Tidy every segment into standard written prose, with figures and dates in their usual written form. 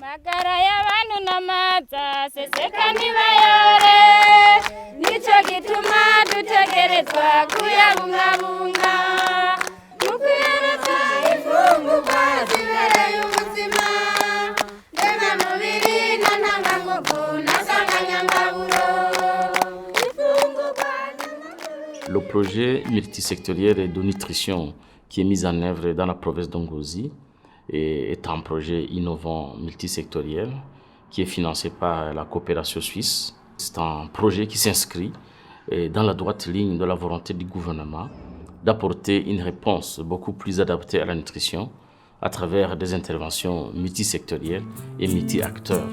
magara y'abantu n'amaza seseka ntibayore nico gituma dutegerezwa kuyabungabunga mu kuyereza imfungurwa zibereye ubuzima ndemamubiri na ntanganguvu na nsanganyangaburo. Le projet multisectoriel de nutrition qui est mis en œuvre dans la province d'Ongozi est un projet innovant multisectoriel qui est financé par la coopération suisse. C'est un projet qui s'inscrit dans la droite ligne de la volonté du gouvernement d'apporter une réponse beaucoup plus adaptée à la nutrition à travers des interventions multisectorielles et multi-acteurs.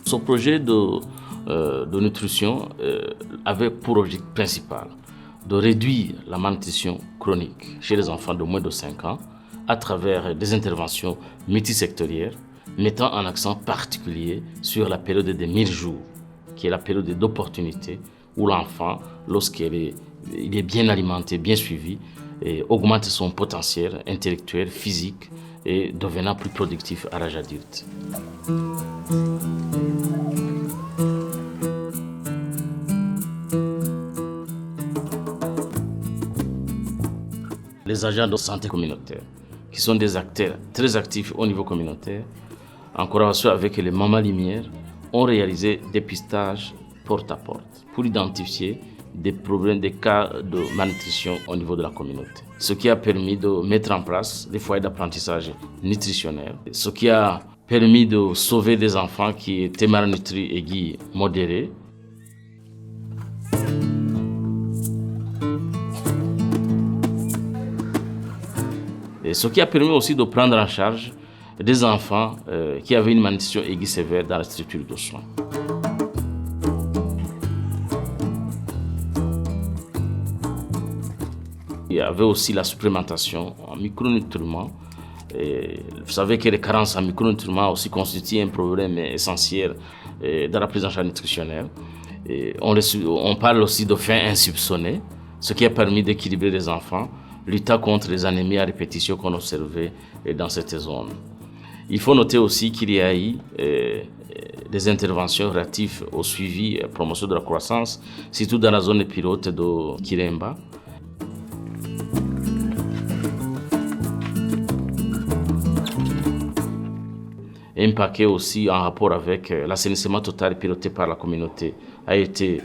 Ce projet de nutrition avait pour objectif principal de réduire la malnutrition chronique chez les enfants de moins de 5 ans à travers des interventions multisectorielles mettant un accent particulier sur la période des 1000 jours, qui est la période d'opportunité où l'enfant, lorsqu'il est bien alimenté, bien suivi, augmente son potentiel intellectuel, physique et devenant plus productif à l'âge adulte. Les agents de santé communautaire, qui sont des acteurs très actifs au niveau communautaire, en collaboration avec les Mamas Lumière, ont réalisé des dépistages porte à porte pour identifier des problèmes, des cas de malnutrition au niveau de la communauté. Ce qui a permis de mettre en place des foyers d'apprentissage nutritionnel, ce qui a permis de sauver des enfants qui étaient malnutris aiguës modérés. Et ce qui a permis aussi de prendre en charge des enfants qui avaient une malnutrition aiguë sévère dans la structure de soins. Il y avait aussi la supplémentation en micronutriments. Et vous savez que les carences en micronutriments aussi constituent un problème essentiel dans la prise en charge nutritionnelle. Et on parle aussi de faim insoupçonnée, ce qui a permis d'équilibrer les enfants, luttant contre les anémies à répétition qu'on observait dans cette zone. Il faut noter aussi qu'il y a eu des interventions relatives au suivi et promotion de la croissance, surtout dans la zone pilote de Kiremba. Un paquet aussi en rapport avec l'assainissement total piloté par la communauté a été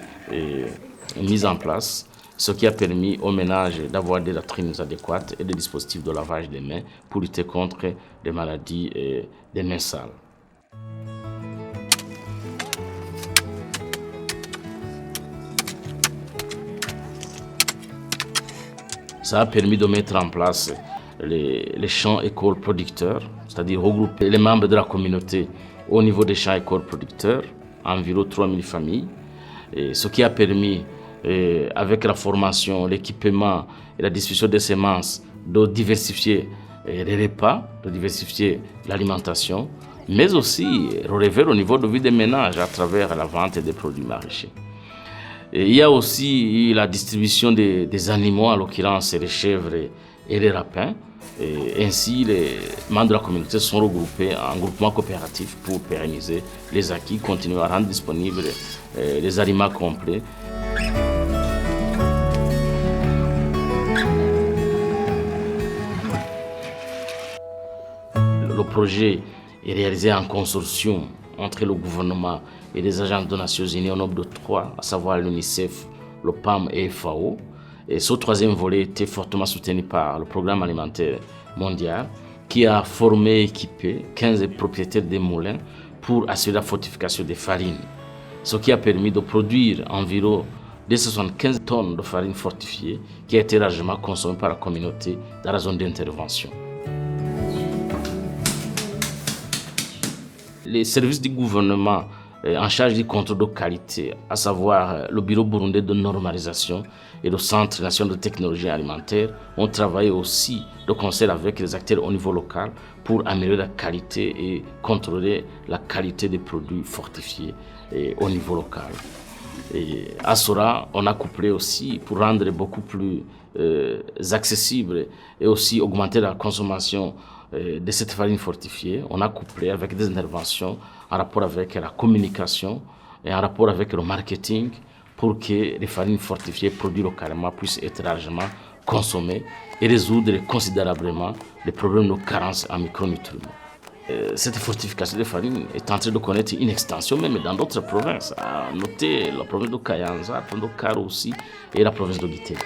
mis en place, ce qui a permis aux ménages d'avoir des latrines adéquates et des dispositifs de lavage des mains pour lutter contre les maladies des mains sales. Ça a permis de mettre en place les champs écoles producteurs, c'est-à-dire regrouper les membres de la communauté au niveau des champs écoles producteurs, environ 3000 familles, et ce qui a permis avec la formation, l'équipement et la distribution des semences, de diversifier les repas, de diversifier l'alimentation, mais aussi relever au niveau de vie des ménages à travers la vente des produits maraîchers. Et il y a aussi la distribution des animaux, en l'occurrence les chèvres et les rapins. Et ainsi, les membres de la communauté sont regroupés en groupement coopératif pour pérenniser les acquis, continuer à rendre disponibles les aliments complets. Le projet est réalisé en consortium entre le gouvernement et les agences des Nations Unies au nombre de 3, à savoir l'UNICEF, le PAM et FAO. Et ce troisième volet était fortement soutenu par le Programme alimentaire mondial qui a formé et équipé 15 propriétaires des moulins pour assurer la fortification des farines, ce qui a permis de produire environ 275 tonnes de farine fortifiée qui a été largement consommée par la communauté dans la zone d'intervention. Les services du gouvernement en charge du contrôle de qualité, à savoir le Bureau burundais de normalisation et le Centre national de technologie alimentaire, ont travaillé aussi de concert avec les acteurs au niveau local pour améliorer la qualité et contrôler la qualité des produits fortifiés au niveau local. Et à cela, on a couplé aussi pour rendre beaucoup plus accessible et aussi augmenter la consommation de cette farine fortifiée, on a couplé avec des interventions en rapport avec la communication et en rapport avec le marketing pour que les farines fortifiées produites localement puissent être largement consommées et résoudre considérablement les problèmes de carence en micronutriments. Cette fortification de farine est en train de connaître une extension même dans d'autres provinces. À noter la province de Kayanza, la province de Karo aussi et la province de Gitega.